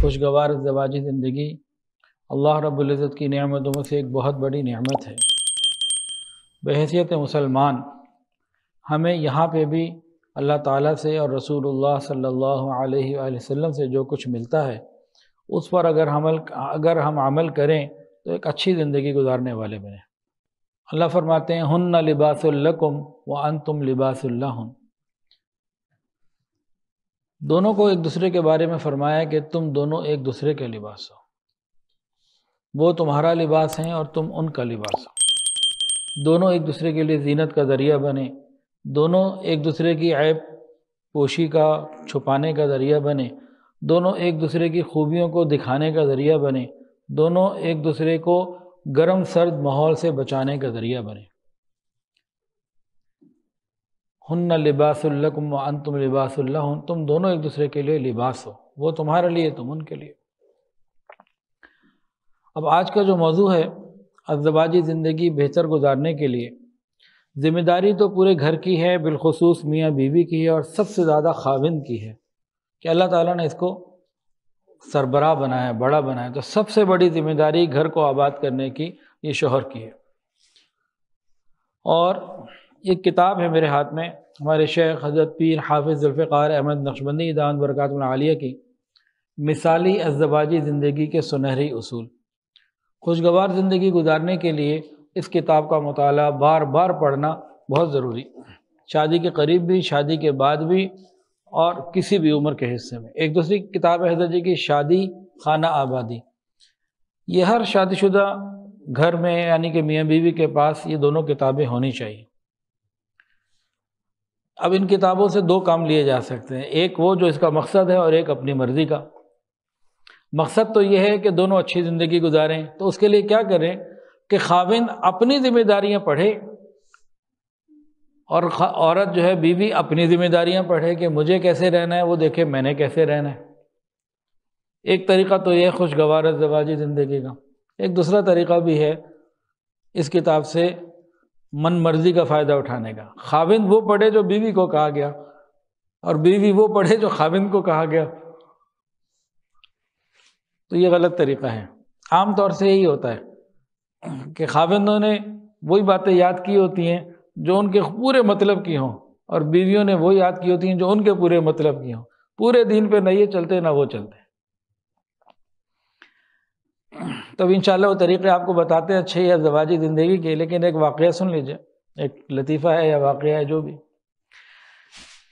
خوشگوار ازدواجی زندگی اللہ رب العزت کی نعمتوں میں سے ایک بہت بڑی نعمت ہے۔ بحیثیت مسلمان ہمیں یہاں پہ بھی اللہ تعالیٰ سے اور رسول اللہ صلی اللہ علیہ وآلہ وسلم سے جو کچھ ملتا ہے اس پر اگر ہم عمل کریں تو ایک اچھی زندگی گزارنے والے بنیں۔ اللہ فرماتے ہیں ہن لباس لکم وانتم لباس لہن۔ دونوں کو ایک دوسرے کے بارے میں فرمایا کہ تم دونوں ایک دوسرے کے لباس ہو، وہ تمہارا لباس ہیں اور تم ان کا لباس ہو۔ دونوں ایک دوسرے کے لیے زینت کا ذریعہ بنے، دونوں ایک دوسرے کی عیب پوشی کا چھپانے کا ذریعہ بنے، دونوں ایک دوسرے کی خوبیوں کو دکھانے کا ذریعہ بنے، دونوں ایک دوسرے کو گرم سرد ماحول سے بچانے کا ذریعہ بنے۔ ہن لباس لکم وانتم لباس لہن، تم دونوں ایک دوسرے کے لیے لباس ہو، وہ تمہارے لیے تم ان کے لیے۔ اب آج کا جو موضوع ہے ازدواجی زندگی بہتر گزارنے کے لیے، ذمہ داری تو پورے گھر کی ہے، بالخصوص میاں بیوی کی ہے، اور سب سے زیادہ خاوند کی ہے کہ اللہ تعالیٰ نے اس کو سربراہ بنایا، بڑا بنایا، تو سب سے بڑی ذمہ داری گھر کو آباد کرنے کی یہ شوہر کی ہے۔ اور ایک کتاب ہے میرے ہاتھ میں، ہمارے شیخ حضرت پیر حافظ ذوالفقار احمد نقشبندی دامت برکاتہ العالیہ کی مثالی ازدواجی زندگی کے سنہری اصول۔ خوشگوار زندگی گزارنے کے لیے اس کتاب کا مطالعہ بار بار پڑھنا بہت ضروری، شادی کے قریب بھی، شادی کے بعد بھی، اور کسی بھی عمر کے حصے میں۔ ایک دوسری کتاب ہے حضرت جی کی شادی خانہ آبادی۔ یہ ہر شادی شدہ گھر میں یعنی کہ میاں بیوی کے پاس یہ دونوں کتابیں ہونی چاہیے۔ اب ان کتابوں سے دو کام لیے جا سکتے ہیں، ایک وہ جو اس کا مقصد ہے اور ایک اپنی مرضی کا۔ مقصد تو یہ ہے کہ دونوں اچھی زندگی گزاریں، تو اس کے لیے کیا کریں کہ خاوند اپنی ذمہ داریاں پڑھے اور عورت جو ہے بیوی اپنی ذمہ داریاں پڑھے کہ مجھے کیسے رہنا ہے، وہ دیکھے میں نے کیسے رہنا ہے۔ ایک طریقہ تو یہ خوشگوار ازدواجی زندگی کا۔ ایک دوسرا طریقہ بھی ہے اس کتاب سے من مرضی کا فائدہ اٹھانے کا۔ خاوند وہ پڑھے جو بیوی کو کہا گیا، اور بیوی وہ پڑھے جو خاوند کو کہا گیا، تو یہ غلط طریقہ ہے۔ عام طور سے یہی ہوتا ہے کہ خاوندوں نے وہی باتیں یاد کی ہوتی ہیں جو ان کے پورے مطلب کی ہوں، اور بیویوں نے وہ یاد کی ہوتی ہیں جو ان کے پورے مطلب کی ہوں۔ پورے دین پہ نہ یہ چلتے نہ وہ چلتے۔ تب انشاءاللہ وہ طریقے آپ کو بتاتے ہیں اچھے یا ازدواجی زندگی کے، لیکن ایک واقعہ سن لیجئے، ایک لطیفہ ہے یا واقعہ ہے جو بھی۔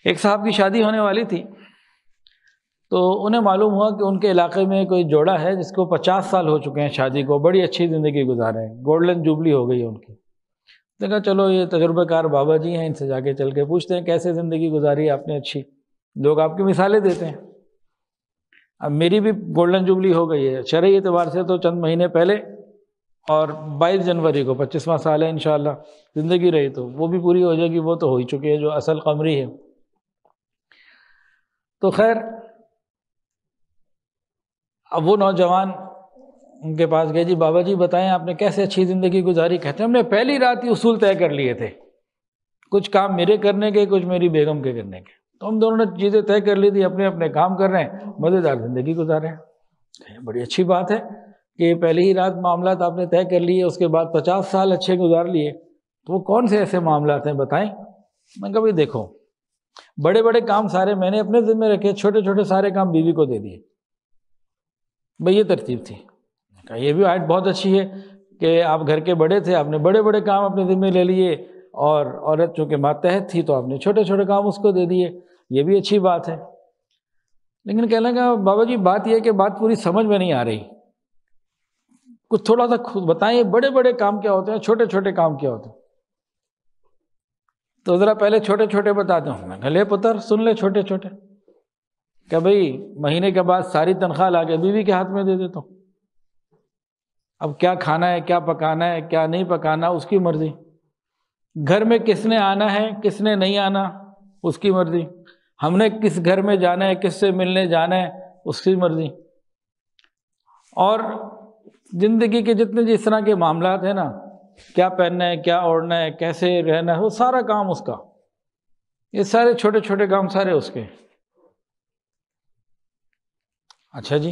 ایک صاحب کی شادی ہونے والی تھی، تو انہیں معلوم ہوا کہ ان کے علاقے میں کوئی جوڑا ہے جس کو 50 سال ہو چکے ہیں شادی کو، بڑی اچھی زندگی گزارے ہیں، گولڈن جوبلی ہو گئی ہے ان کی۔ کہا چلو یہ تجربہ کار بابا جی ہیں، ان سے جا کے چل کے پوچھتے ہیں کیسے زندگی گزاری ہے آپ نے اچھی۔ لوگ آپ کی مثالیں دیتے ہیں۔ اب میری بھی گولڈن جوبلی ہو گئی ہے شرعی اعتبار سے تو چند مہینے پہلے، اور 22 جنوری کو 25واں سال ہے انشاءاللہ، زندگی رہی تو وہ بھی پوری ہو جائے گی، وہ تو ہو ہی چکی ہے جو اصل قمری ہے۔ تو خیر اب وہ نوجوان ان کے پاس گئے، جی بابا جی بتائیں آپ نے کیسے اچھی زندگی گزاری؟ کہتے ہیں ہم نے پہلی رات ہی اصول طے کر لیے تھے، کچھ کام میرے کرنے کے، کچھ میری بیگم کے کرنے کے، تو ہم دونوں نے چیزیں طے کر لی تھی، اپنے اپنے کام کر رہے ہیں، مزیدار زندگی گزار رہے ہیں۔ بڑی اچھی بات ہے کہ پہلی ہی رات معاملات آپ نے طے کر لیے، اس کے بعد 50 سال اچھے گزار لیے، تو وہ کون سے ایسے معاملات ہیں بتائیں؟ میں کہا بھائی دیکھو، بڑے بڑے کام سارے میں نے اپنے ذمہ رکھے، چھوٹے چھوٹے سارے کام بیوی کو دے دیے۔ بھئی یہ ترتیب تھی۔ کہا یہ بھی آیت بہت اچھی ہے کہ آپ گھر کے بڑے تھے، آپ نے بڑے بڑے کام اپنے ذمہ لے لیے، اور عورت چونکہ ماتحت تھی تو آپ نے چھوٹے چھوٹے کام اس کو دے دیے، یہ بھی اچھی بات ہے۔ لیکن کہنے لگا بابا جی بات یہ ہے کہ بات پوری سمجھ میں نہیں آ رہی، کچھ تھوڑا سا خود بتائیں بڑے بڑے کام کیا ہوتے ہیں، چھوٹے چھوٹے کام کیا ہوتے ہیں؟ تو ذرا پہلے چھوٹے چھوٹے بتاتا ہوں۔ میں کہا لے پتر سن لے چھوٹے چھوٹے۔ کہ بھئی مہینے کے بعد ساری تنخواہ لا کے بیوی کے ہاتھ میں دے دیتا ہوں، اب کیا کھانا ہے، کیا پکانا ہے، کیا نہیں پکانا اس کی مرضی، گھر میں کس نے آنا ہے کس نے نہیں آنا اس کی مرضی، ہم نے کس گھر میں جانا ہے، کس سے ملنے جانا ہے اس کی مرضی، اور زندگی کے جتنے جس طرح کے معاملات ہیں نا، کیا پہننا ہے، کیا اوڑھنا ہے، کیسے رہنا ہے، وہ سارا کام اس کا، یہ سارے چھوٹے چھوٹے کام سارے اس کے۔ اچھا جی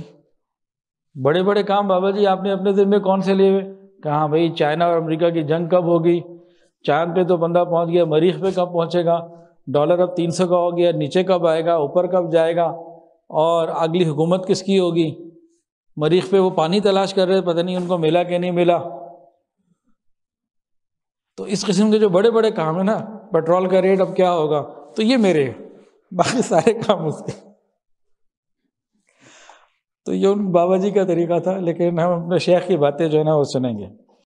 بڑے بڑے کام بابا جی آپ نے اپنے ذمہ کون سے لیے ہوئے؟ کہا بھائی چائنا اور امریکہ کی جنگ کب ہوگی، چاند پہ تو بندہ پہنچ گیا، مریخ پہ کب پہنچے گا، ڈالر اب 300 کا ہو گیا، نیچے کب آئے گا، اوپر کب جائے گا، اور اگلی حکومت کس کی ہوگی، مریخ پہ وہ پانی تلاش کر رہے، پتہ نہیں ان کو ملا کہ نہیں ملا۔ تو اس قسم کے جو بڑے بڑے کام ہیں نا، پیٹرول کا ریٹ اب کیا ہوگا، تو یہ میرے ہیں، باقی سارے کام اس کے۔ تو یہ ان بابا جی کا طریقہ تھا، لیکن ہم اپنے شیخ کی باتیں جو ہے نا وہ سنیں گے۔